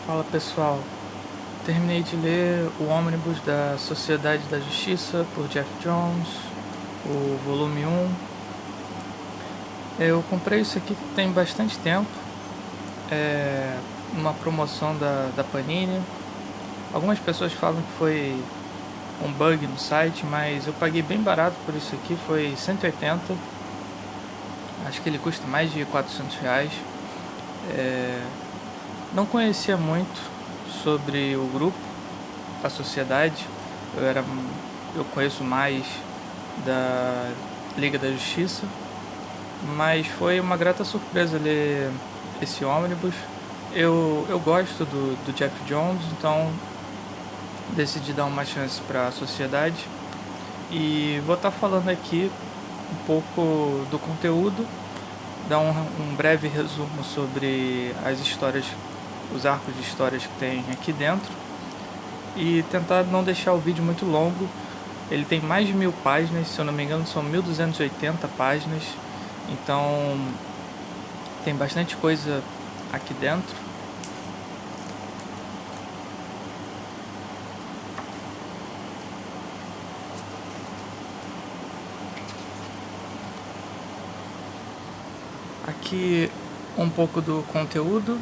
Fala pessoal, terminei de ler O Ônibus da Sociedade da Justiça por Jeff Jones, o volume 1. Eu comprei isso aqui tem bastante tempo, uma promoção da Panini. Algumas pessoas falam que foi um bug no site, mas eu paguei bem barato por isso aqui, foi 180. Acho que ele custa mais de R$ 400. Não conhecia muito sobre o grupo, a sociedade. Eu conheço mais da Liga da Justiça, mas foi uma grata surpresa ler esse ônibus. Eu gosto do Jeff Jones, então decidi dar uma chance para a sociedade e vou estar falando aqui um pouco do conteúdo, dar um breve resumo sobre as histórias, os arcos de histórias que tem aqui dentro e tentar não deixar o vídeo muito longo. Ele tem mais de 1000 páginas, se eu não me engano são 1280 páginas, então tem bastante coisa aqui dentro. Aqui um pouco do conteúdo.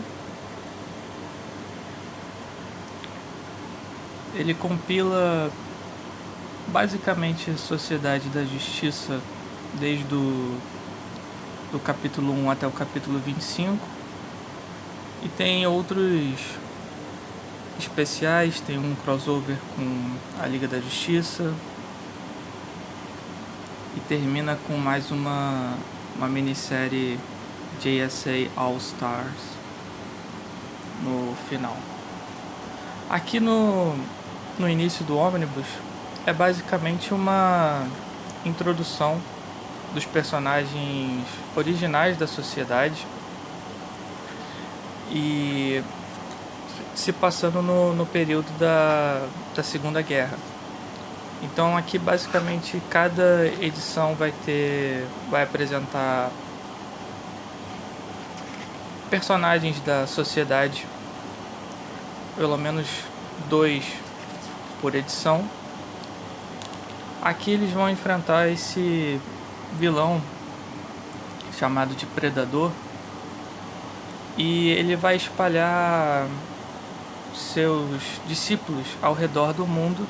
Ele compila basicamente a Sociedade da Justiça desde do capítulo 1 até o capítulo 25. E tem outros especiais, tem um crossover com a Liga da Justiça. E termina com mais uma minissérie JSA All Stars no final. Aqui no início do ônibus é basicamente uma introdução dos personagens originais da sociedade e se passando no período da Segunda Guerra. Então aqui basicamente cada edição vai apresentar personagens da sociedade, pelo menos 2 por edição. Aqui eles vão enfrentar esse vilão chamado de Predador e ele vai espalhar seus discípulos ao redor do mundo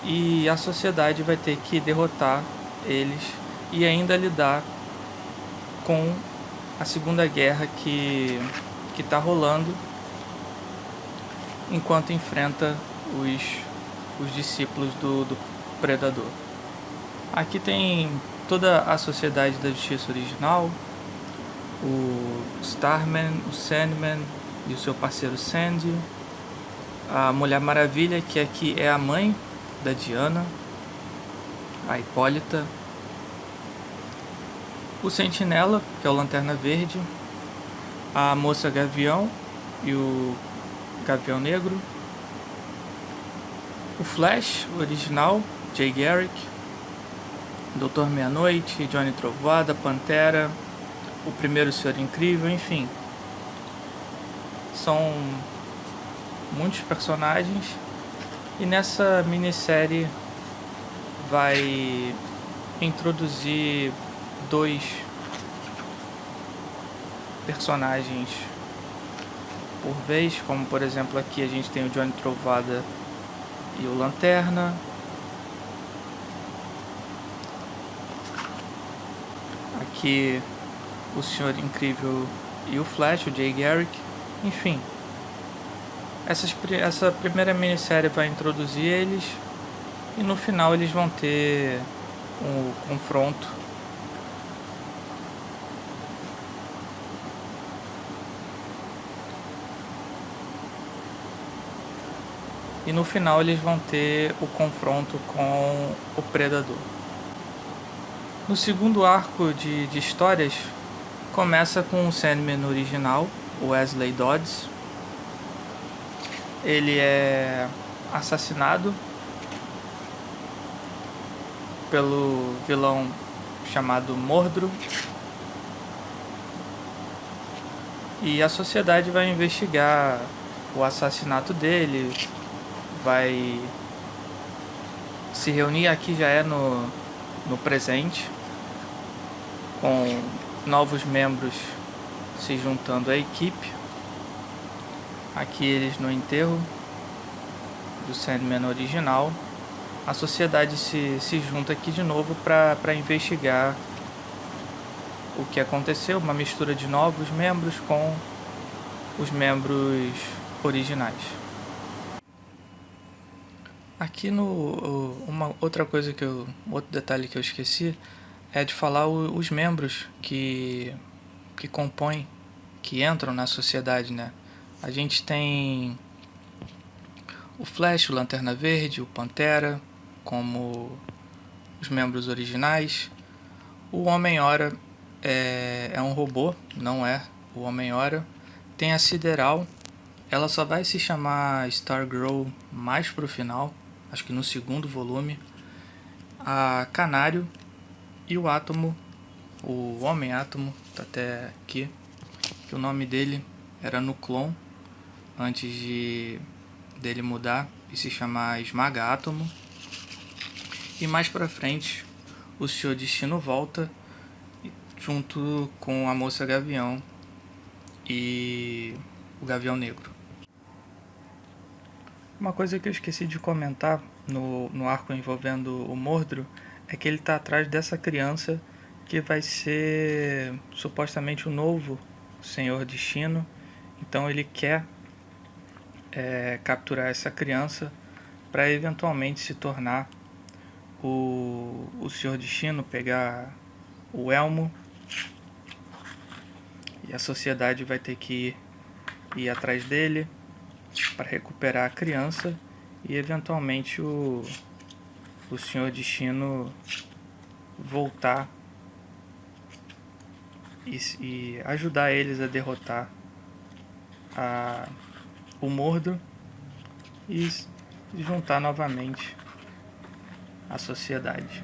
e a sociedade vai ter que derrotar eles e ainda lidar com a Segunda Guerra que está rolando enquanto enfrenta os discípulos do Predador. Aqui tem toda a Sociedade da Justiça original, o Starman, o Sandman e o seu parceiro Sandy, a Mulher Maravilha, que aqui é a mãe da Diana, a Hipólita, o Sentinela, que é o Lanterna Verde, a Moça Gavião e o Gavião Negro, o Flash, o original, Jay Garrick, Doutor Meia-Noite, Johnny Trovoada, Pantera, o primeiro Senhor Incrível, enfim. São muitos personagens e nessa minissérie vai introduzir 2 personagens por vez, como por exemplo aqui a gente tem o Johnny Trovoada e o Lanterna. Aqui o Senhor Incrível e o Flash, o Jay Garrick. Enfim, essa primeira minissérie vai introduzir eles e no final eles vão ter um confronto com o Predador. No segundo arco de histórias, começa com o Sandman original, o Wesley Dodds. Ele é assassinado pelo vilão chamado Mordru. E a sociedade vai investigar o assassinato dele, vai se reunir aqui já é no presente, com novos membros se juntando à equipe. Aqui eles no enterro do Sandman original. A sociedade se junta aqui de novo para investigar o que aconteceu, uma mistura de novos membros com os membros originais. Aqui uma outra coisa outro detalhe que eu esqueci é de falar os membros que compõem, que entram na sociedade, né? A gente tem o Flash, o Lanterna Verde, o Pantera como os membros originais. O Homem-Hora é um robô, não é o Homem-Hora. Tem a Sideral, ela só vai se chamar Stargirl mais pro final, acho que no segundo volume. A Canário e o Átomo, o Homem-Átomo, tá até aqui, que o nome dele era Nuclon, antes dele mudar e se chamar Esmaga-Átomo. E mais pra frente, o Senhor Destino volta, junto com a Moça Gavião e o Gavião Negro. Uma coisa que eu esqueci de comentar no arco envolvendo o Mordru é que ele está atrás dessa criança que vai ser supostamente o novo Senhor Destino. Então ele quer capturar essa criança para eventualmente se tornar o Senhor Destino, pegar o elmo, e a sociedade vai ter que ir atrás dele para recuperar a criança e eventualmente o Senhor Destino voltar e ajudar eles a derrotar o Mordru e juntar novamente a sociedade.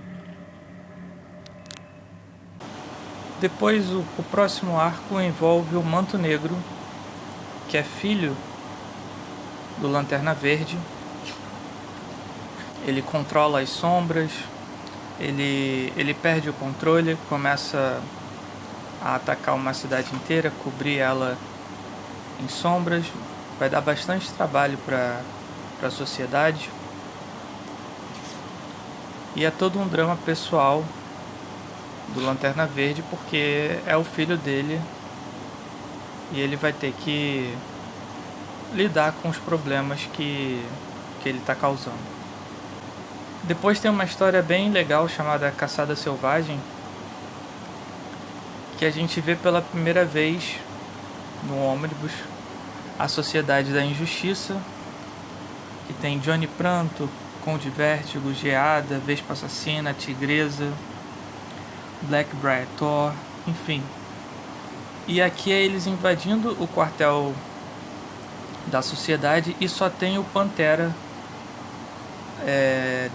Depois o próximo arco envolve o Manto Negro, que é filho do Lanterna Verde. Ele controla as sombras, ele perde o controle, começa a atacar uma cidade inteira, cobrir ela em sombras. Vai dar bastante trabalho para a sociedade. E é todo um drama pessoal do Lanterna Verde, porque é o filho dele e ele vai ter que lidar com os problemas que ele está causando. Depois tem uma história bem legal chamada Caçada Selvagem, que a gente vê pela primeira vez no ônibus a Sociedade da Injustiça, que tem Johnny Pranto, Conde Vértigo, Geada, Vespa Assassina, Tigresa, Blackbriar Thor, enfim. E aqui é eles invadindo o quartel da sociedade e só tem o Pantera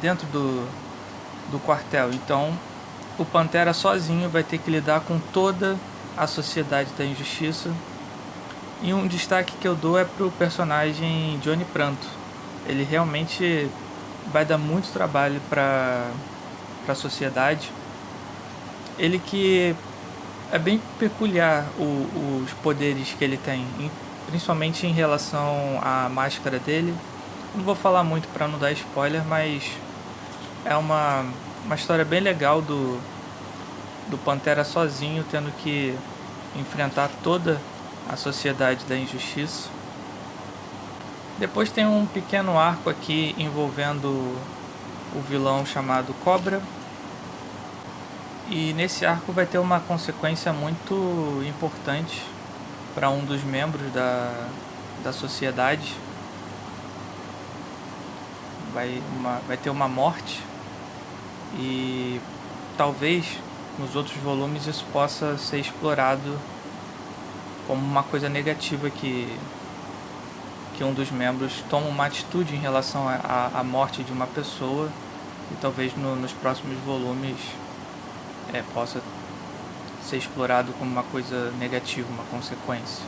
dentro do quartel. Então o Pantera sozinho vai ter que lidar com toda a Sociedade da Injustiça. E um destaque que eu dou é pro personagem Johnny Pranto. Ele realmente vai dar muito trabalho para a sociedade. Ele que é bem peculiar os poderes que ele tem, principalmente em relação à máscara dele. Não vou falar muito para não dar spoiler, mas é uma história bem legal do Pantera sozinho, tendo que enfrentar toda a Sociedade da Injustiça. Depois tem um pequeno arco aqui envolvendo o vilão chamado Cobra. E nesse arco vai ter uma consequência muito importante para um dos membros da sociedade. Vai ter uma morte e talvez nos outros volumes isso possa ser explorado como uma coisa negativa, que um dos membros toma uma atitude em relação à morte de uma pessoa, e talvez nos próximos volumes possa ser explorado como uma coisa negativa, uma consequência.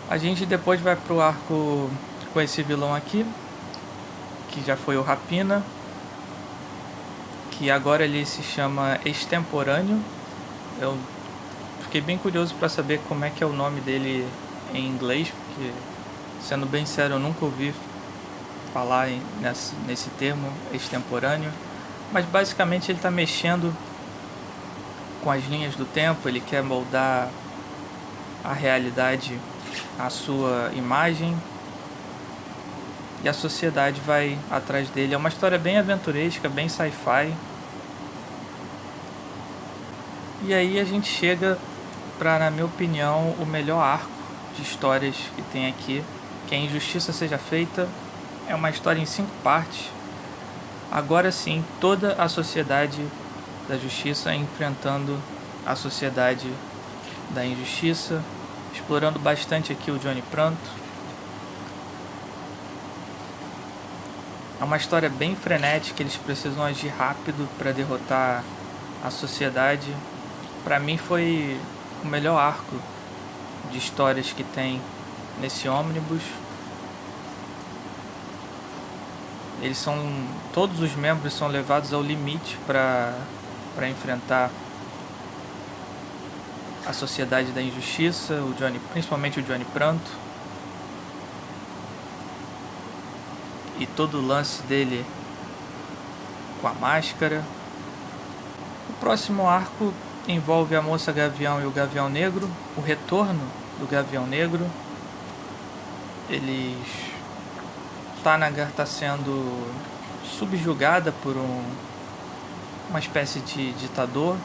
A gente depois vai pro arco com esse vilão aqui, que já foi o Rapina, que agora ele se chama Extemporâneo. Eu fiquei bem curioso para saber como é que é o nome dele em inglês, porque, sendo bem sério, eu nunca ouvi falar nesse termo, extemporâneo. Mas basicamente ele está mexendo com as linhas do tempo, ele quer moldar a realidade à sua imagem e a sociedade vai atrás dele. É uma história bem aventuresca, bem sci-fi. E aí a gente chega para, na minha opinião, o melhor arco de histórias que tem aqui, que é Injustiça Seja Feita. É uma história em 5 partes. Agora sim, toda a sociedade da justiça enfrentando a sociedade da injustiça, explorando bastante aqui o Johnny Pranto. É uma história bem frenética, eles precisam agir rápido para derrotar a sociedade. Para mim foi o melhor arco de histórias que tem nesse ônibus. Todos os membros são levados ao limite para enfrentar a sociedade da injustiça, principalmente o Johnny Pranto. E todo o lance dele com a máscara. O próximo arco envolve a Moça Gavião e o Gavião Negro, o retorno do Gavião Negro. Thanagar está sendo subjugada por uma espécie de ditador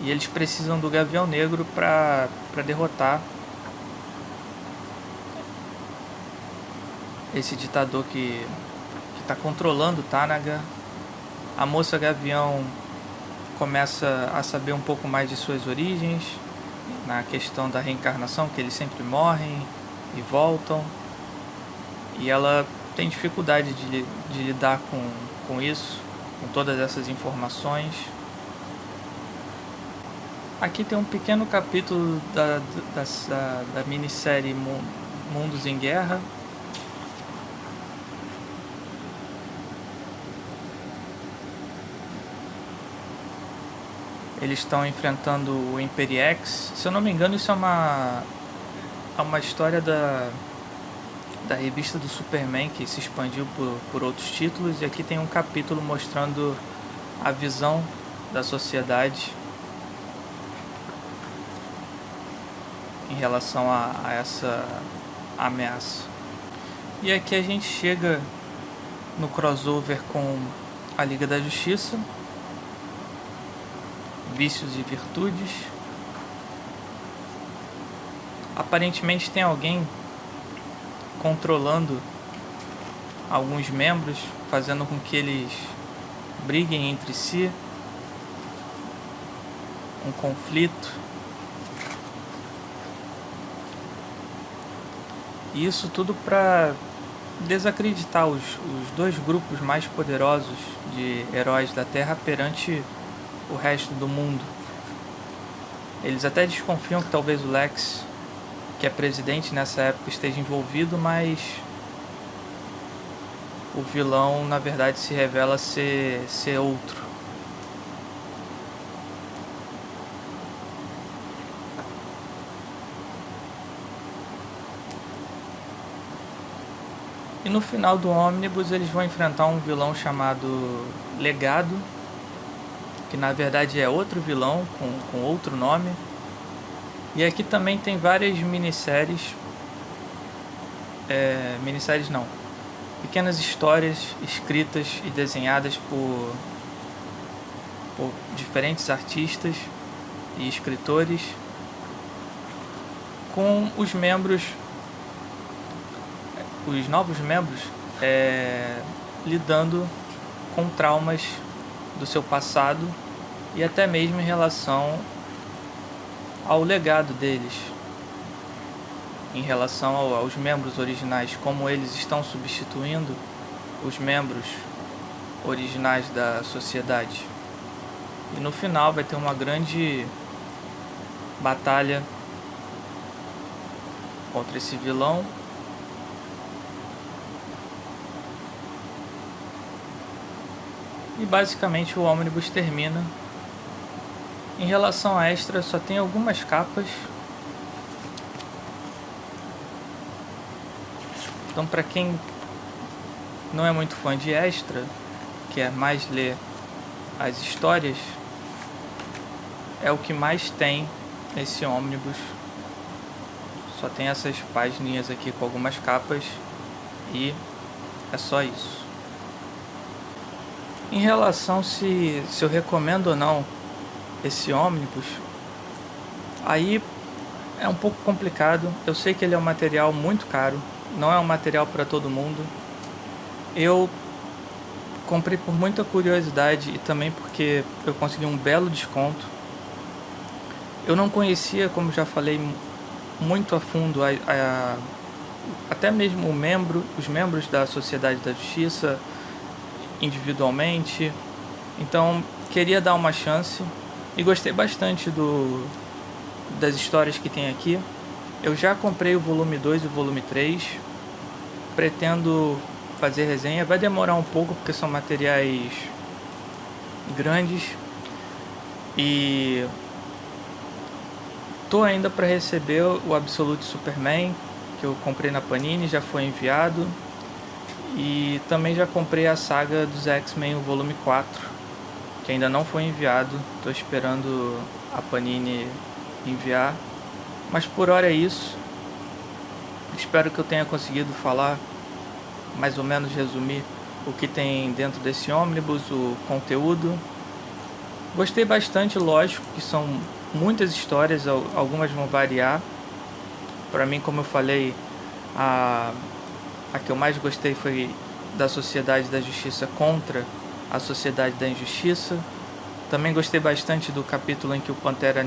e eles precisam do Gavião Negro para derrotar esse ditador que está controlando Thanagar. A Moça Gavião começa a saber um pouco mais de suas origens, na questão da reencarnação, que eles sempre morrem e voltam. E ela tem dificuldade de lidar com isso, com todas essas informações. Aqui tem um pequeno capítulo da minissérie Mundos em Guerra. Eles estão enfrentando o Imperiex. Se eu não me engano, isso é uma história da revista do Superman, que se expandiu por outros títulos. E aqui tem um capítulo mostrando a visão da sociedade em relação a essa ameaça. E aqui a gente chega no crossover com a Liga da Justiça, Vícios e Virtudes. Aparentemente tem alguém controlando alguns membros, fazendo com que eles briguem entre si, um conflito. E isso tudo para desacreditar os dois grupos mais poderosos de heróis da Terra perante o resto do mundo. Eles até desconfiam que talvez o Lex, que é presidente nessa época, esteja envolvido, mas o vilão na verdade se revela ser outro. E no final do ônibus eles vão enfrentar um vilão chamado Legado, que na verdade é outro vilão com outro nome. E aqui também tem várias minisséries, pequenas histórias escritas e desenhadas por diferentes artistas e escritores, com os novos membros lidando com traumas do seu passado e até mesmo em relação ao legado deles, em relação aos membros originais, como eles estão substituindo os membros originais da sociedade. E no final vai ter uma grande batalha contra esse vilão. E basicamente o ônibus termina. Em relação a extra, só tem algumas capas. Então, para quem não é muito fã de extra, quer mais ler as histórias, é o que mais tem nesse ônibus. Só tem essas páginas aqui com algumas capas e é só isso. Em relação se eu recomendo ou não esse ônibus, aí é um pouco complicado. Eu sei que ele é um material muito caro, não é um material para todo mundo. Eu comprei por muita curiosidade e também porque eu consegui um belo desconto. Eu não conhecia, como já falei, muito a fundo até mesmo os membros da Sociedade da Justiça individualmente. Então queria dar uma chance e gostei bastante das histórias que tem aqui. Eu já comprei o volume 2 e o volume 3. Pretendo fazer resenha. Vai demorar um pouco porque são materiais grandes. E tô ainda para receber o Absolute Superman, que eu comprei na Panini, já foi enviado. E também já comprei a saga dos X-Men, o volume 4, que ainda não foi enviado. Tô esperando a Panini enviar. Mas por hora é isso. Espero que eu tenha conseguido falar, mais ou menos resumir o que tem dentro desse ônibus, o conteúdo. Gostei bastante, lógico que são muitas histórias, algumas vão variar. Para mim, como eu falei, a que eu mais gostei foi da Sociedade da Justiça contra a Sociedade da Injustiça. Também gostei bastante do capítulo em que o Pantera,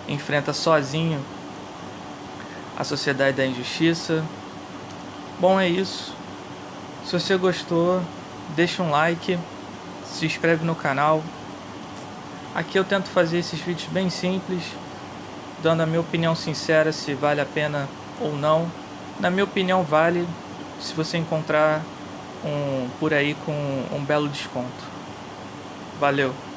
enfrenta sozinho a Sociedade da Injustiça. Bom, é isso. Se você gostou, deixa um like, se inscreve no canal. Aqui eu tento fazer esses vídeos bem simples, dando a minha opinião sincera se vale a pena ou não. Na minha opinião vale, se você encontrar por aí com um belo desconto. Valeu!